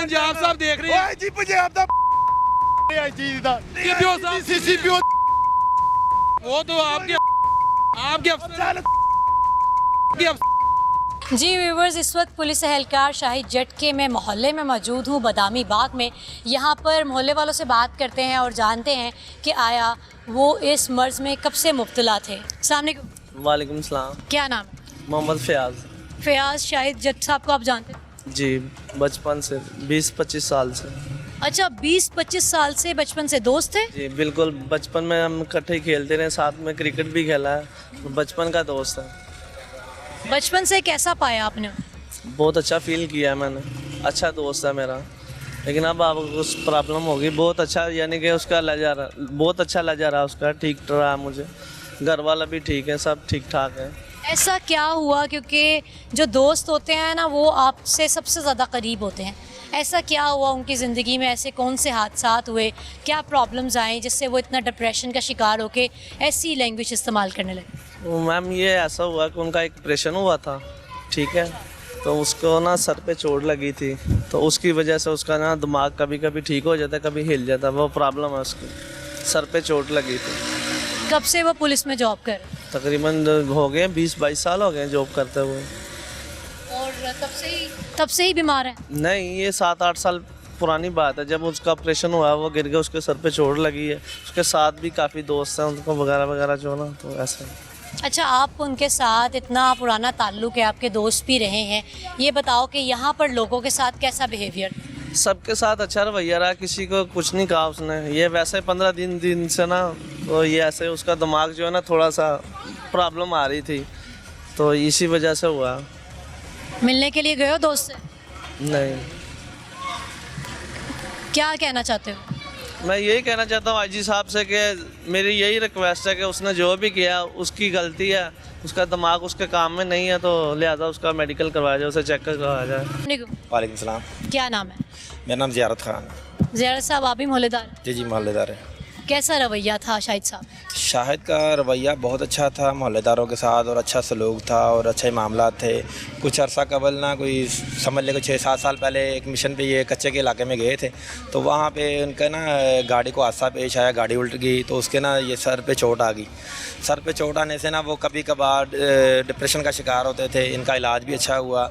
पंजाब साहब देख रहे हैं जी पंजाब दा चीज दा सीपीओ साहब सीपीओ वो तो आपके अफसर जी व्यूवर्स, इस वक्त पुलिस एहलकार शाहिद झटके में मोहल्ले में मौजूद हूँ, बदामी बाग में। यहाँ पर मोहल्ले वालों से बात करते हैं और जानते हैं कि आया वो इस मर्ज़ में कब से मुब्तला थे। अस्सलाम वालेकुम। वालेकुम सलाम। क्या नाम है? मोहम्मद फ़याज़। फ़याज़ शाहिद झट साहब को आप जानते हैं? जी, बचपन से 20-25 साल से। अच्छा, 20-25 साल से बचपन से दोस्त थे? जी बिल्कुल, बचपन में हम इकट्ठे ही खेलते रहे, साथ में क्रिकेट भी खेला है, तो बचपन का दोस्त है। बचपन से कैसा पाया आपने? बहुत अच्छा फील किया है मैंने, अच्छा दोस्त है मेरा। लेकिन अब कुछ प्रॉब्लम होगी, बहुत अच्छा, यानी कि उसका लजा बहुत अच्छा लजा रहा उसका, ठीक रहा मुझे, घर वाला भी ठीक है, सब ठीक ठाक है। ऐसा क्या हुआ? क्योंकि जो दोस्त होते हैं ना वो आपसे सबसे ज़्यादा करीब होते हैं। ऐसा क्या हुआ उनकी ज़िंदगी में? ऐसे कौन से हादसात हुए, क्या प्रॉब्लम्स आए जिससे वो इतना डिप्रेशन का शिकार होके ऐसी लैंग्वेज इस्तेमाल करने लगे? मैम ये ऐसा हुआ कि उनका एक ऑपरेशन हुआ था, ठीक है, तो उसको ना सर पे चोट लगी थी, तो उसकी वजह से उसका ना दिमाग कभी कभी ठीक हो जाता है, कभी हिल जाता है, वो प्रॉब्लम है उसकी, सर पे चोट लगी थी। कब से वो पुलिस में जॉब कर? तकरीबन हो गए 20-22 साल हो गए जॉब करते हुए। और तब से ही बीमार है? नहीं, ये 7-8 साल पुरानी बात है, जब उसका ऑपरेशन हुआ वो गिर गया, उसके सर पे चोट लगी है, उसके साथ भी काफ़ी दोस्त हैं उनको वगैरह वगैरह जो ना, तो ऐसा। अच्छा, आप उनके साथ इतना पुराना ताल्लुक़ है, आपके दोस्त भी रहे हैं, ये बताओ कि यहाँ पर लोगों के साथ कैसा बिहेवियर? सबके साथ अच्छा रवैया रहा, किसी को कुछ नहीं कहा उसने। ये वैसे 15 दिन से ना, तो ये ऐसे उसका दिमाग जो है ना थोड़ा सा प्रॉब्लम आ रही थी, तो इसी वजह से हुआ। मिलने के लिए गए हो दोस्त से? नहीं, क्या कहना चाहते हो? मैं यही कहना चाहता हूँ आईजी साहब से कि मेरी यही रिक्वेस्ट है कि उसने जो भी किया उसकी गलती है, उसका दिमाग उसके काम में नहीं है, तो लिहाजा उसका मेडिकल करवाया जाए, उसे चेक करवाया जाए। वालेकुम सलाम। क्या नाम है? मेरा नाम ज़ियारत खान है। ज़ियारत साहब, आप भी मोहल्लेदार? जी मोहल्लेदार है। कैसा रवैया था शाहिद साहब? शाहिद का रवैया बहुत अच्छा था मोहल्लेदारों के साथ, और अच्छा सलूक था और अच्छे मामला थे। कुछ अरसा कबल ना, कोई समझ ले 6-7 साल पहले एक मिशन पे ये कच्चे के इलाके में गए थे, तो वहाँ पे उनका ना गाड़ी को हादसा पेश आया, गाड़ी उल्ट गई, तो उसके ना ये सर पे चोट आ गई। सर पे चोट आने से ना वो कभी कभार डिप्रेशन का शिकार होते थे। इनका इलाज भी अच्छा हुआ,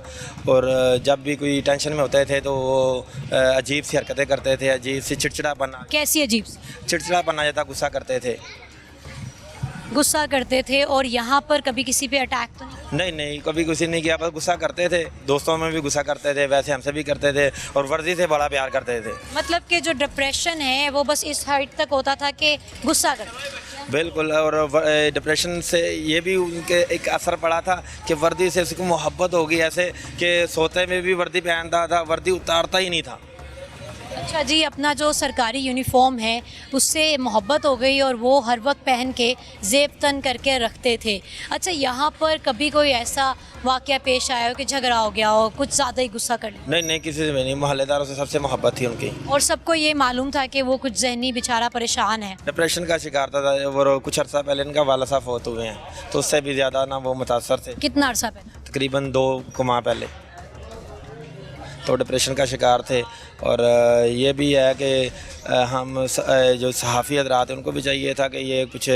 और जब भी कोई टेंशन में होते थे तो वो अजीब सी हरकतें करते थे, अजीब सी चिड़चिड़ापन। कैसी अजीब? चिड़चिड़ापन आ जाता, गुस्सा करते थे। गुस्सा करते थे? और यहाँ पर कभी किसी पे अटैक तो नहीं? नहीं, कभी किसी नहीं किया, बस गुस्सा करते थे, दोस्तों में भी गुस्सा करते थे, वैसे हमसे भी करते थे, और वर्दी से बड़ा प्यार करते थे। मतलब कि जो डिप्रेशन है वो बस इस हाइट तक होता था कि गुस्सा करते? बिल्कुल, और डिप्रेशन से ये भी उनके एक असर पड़ा था कि वर्दी से उसको मोहब्बत हो गई, ऐसे कि सोते में भी वर्दी पहनता था, वर्दी उतारता ही नहीं था। अच्छा जी, अपना जो सरकारी यूनिफॉर्म है उससे मोहब्बत हो गई और वो हर वक्त पहन के ज़ेब तन करके रखते थे। अच्छा, यहाँ पर कभी कोई ऐसा वाक़या पेश आया हो कि झगड़ा हो गया हो, कुछ ज़्यादा ही गुस्सा कर लिया? नहीं, किसी से भी नहीं, मोहल्लेदारों से सबसे मोहब्बत थी उनकी। और सबको ये मालूम था कि वो कुछ जहनी बेचारा परेशान है, डिप्रेशन का शिकार था, वो कुछ अर्सा पहले इनका वाला साहब फौत हुए हैं, तो उससे भी ज़्यादा ना वो मुतासर थे। कितना अर्सा पहले? तकरीबन 2 माह पहले, तो डिप्रेशन का शिकार थे। और ये भी है कि हम जो सहाफ़ी हज़रात हैं उनको भी चाहिए था कि ये कुछ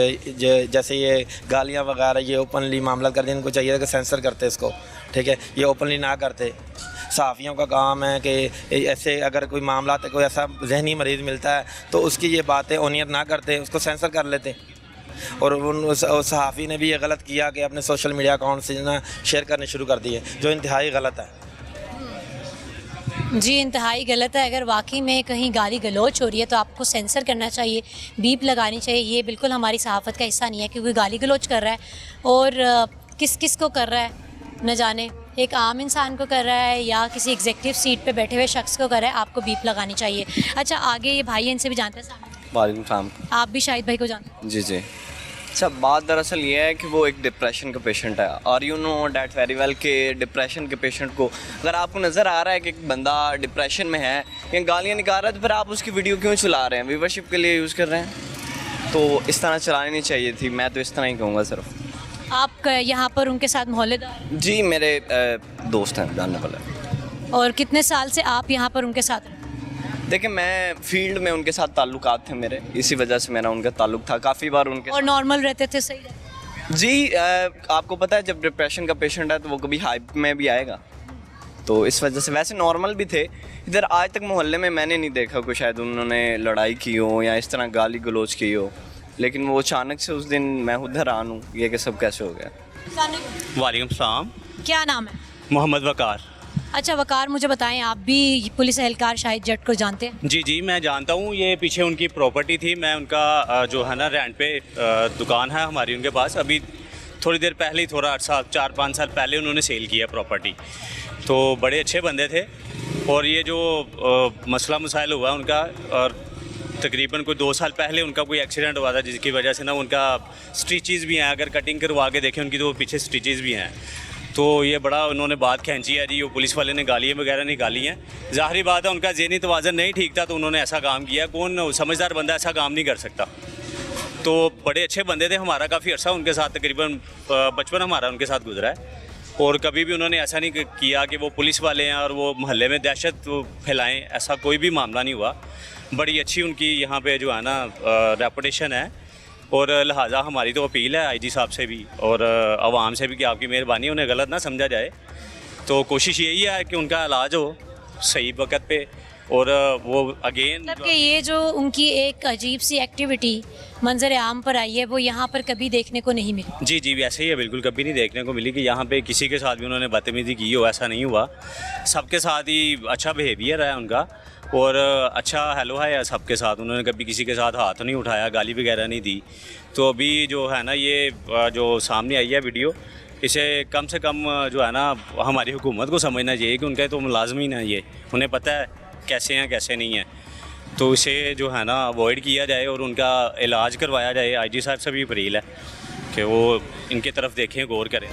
जैसे ये गालियाँ वगैरह ये ओपनली मामला कर दें, इनको चाहिए था कि सेंसर करते इसको, ठीक है, ये ओपनली ना करते। सहाफ़ियों का काम है कि ऐसे अगर कोई मामला कोई ऐसा जहनी मरीज़ मिलता है तो उसकी ये बातें ओनियत ना करते, उसको सेंसर कर लेते। और उन सहाफ़ी ने भी ये गलत किया कि अपने सोशल मीडिया अकाउंट से ना शेयर करने शुरू कर दिए, जो इंतहाई गलत है। जी, इंतहाई गलत है। अगर वाकई में कहीं गाली गलौच हो रही है तो आपको सेंसर करना चाहिए, बीप लगानी चाहिए। ये बिल्कुल हमारी सहाफ़त का हिस्सा नहीं है कि कोई गाली गलौच कर रहा है और किस किस को कर रहा है न जाने, एक आम इंसान को कर रहा है या किसी एग्जेक्टिव सीट पे बैठे हुए शख्स को कर रहा है, आपको बीप लगानी चाहिए। अच्छा, आगे ये भाई इनसे भी जानते हैं साहब? वालेकुम सलाम। आप भी शाहिद भाई को जानते हैं? जी जी। अच्छा, बात दरअसल ये है कि वो एक डिप्रेशन का पेशेंट है, और you know that very well कि डिप्रेशन के पेशेंट को अगर आपको नज़र आ रहा है कि एक बंदा डिप्रेशन में है या गालियाँ निकाल रहा है, तो फिर आप उसकी वीडियो क्यों चला रहे हैं? व्यूवरशिप के लिए यूज़ कर रहे हैं, तो इस तरह चलानी नहीं चाहिए थी। मैं तो इस तरह ही कहूँगा सिर्फ। आप यहाँ पर उनके साथ मोहल्लेदार? जी, मेरे दोस्त हैं जानने वाले। और कितने साल से आप यहाँ पर उनके साथ हैं? देखिए मैं फील्ड में उनके साथ ताल्लुकात थे मेरे, इसी वजह से मेरा उनका ताल्लुक था काफ़ी बार उनके और नॉर्मल रहते थे, सही रहते? जी आपको पता है जब डिप्रेशन का पेशेंट है तो वो कभी हाइप में भी आएगा, तो इस वजह से वैसे नॉर्मल भी थे। इधर आज तक मोहल्ले में मैंने नहीं देखा कोई शायद उन्होंने लड़ाई की हो या इस तरह गाली गलौज की हो, लेकिन वो अचानक से उस दिन मैं उधर हैरान हूँ ये कि सब कैसे हो गया। वालेकुम सलाम। क्या नाम है? मोहम्मद वकार। अच्छा वकार, मुझे बताएं, आप भी पुलिस एहलकार शाहिद जट को जानते हैं? जी जी मैं जानता हूँ, ये पीछे उनकी प्रॉपर्टी थी, मैं उनका जो है ना रेंट पे दुकान है हमारी उनके पास, अभी थोड़ी देर पहले ही, थोड़ा 4-5 साल पहले उन्होंने सेल किया प्रॉपर्टी। तो बड़े अच्छे बंदे थे, और ये जो मसला मसाइल हुआ उनका, और तकरीबन कोई 2 साल पहले उनका कोई एक्सीडेंट हुआ था जिसकी वजह से ना उनका स्टिचेस भी हैं, अगर कटिंग करवा के देखें उनकी तो पीछे स्टिचेस भी हैं। तो ये बड़ा उन्होंने बात खींची है जी, वो पुलिस वाले ने गालियाँ वगैरह निकाली हैं। ज़ाहिरी बात है उनका ज़हनी तवाज़न नहीं ठीक था तो उन्होंने ऐसा काम किया, कौन समझदार बंदा ऐसा काम नहीं कर सकता। तो बड़े अच्छे बंदे थे, हमारा काफ़ी अर्सा उनके साथ, तकरीबन बचपन हमारा उनके साथ गुजरा है, और कभी भी उन्होंने ऐसा नहीं किया कि वो पुलिस वाले हैं और वो मोहल्ले में दहशत फैलाएं, ऐसा कोई भी मामला नहीं हुआ। बड़ी अच्छी उनकी यहाँ पे जो है ना रेपुटेशन है, और लिहाजा हमारी तो अपील है आईजी साहब से भी और आवाम से भी कि आपकी मेहरबानी उन्हें गलत ना समझा जाए। तो कोशिश यही है कि उनका इलाज हो सही वक्त पे, और वो अगेन मतलब कि ये जो उनकी एक अजीब सी एक्टिविटी मंजर आम पर आई है वो यहाँ पर कभी देखने को नहीं मिली। जी जी वैसे ही है, बिल्कुल कभी नहीं देखने को मिली कि यहाँ पे किसी के साथ भी उन्होंने बदतमीजी की हो, ऐसा नहीं हुआ। सबके साथ ही अच्छा बिहेवियर है उनका, और अच्छा हेलो है सबके साथ, उन्होंने कभी किसी के साथ हाथ नहीं उठाया, गाली वगैरह नहीं दी। तो अभी जो है ना ये जो सामने आई है वीडियो, इसे कम से कम जो है ना हमारी हुकूमत को समझना चाहिए कि उनके तो मुलाजमीन है, ये उन्हें पता है कैसे हैं कैसे नहीं हैं, तो इसे जो है ना अवॉइड किया जाए और उनका इलाज करवाया जाए। आईजी साहब से भी अपील है कि वो इनके तरफ देखें, गौर करें।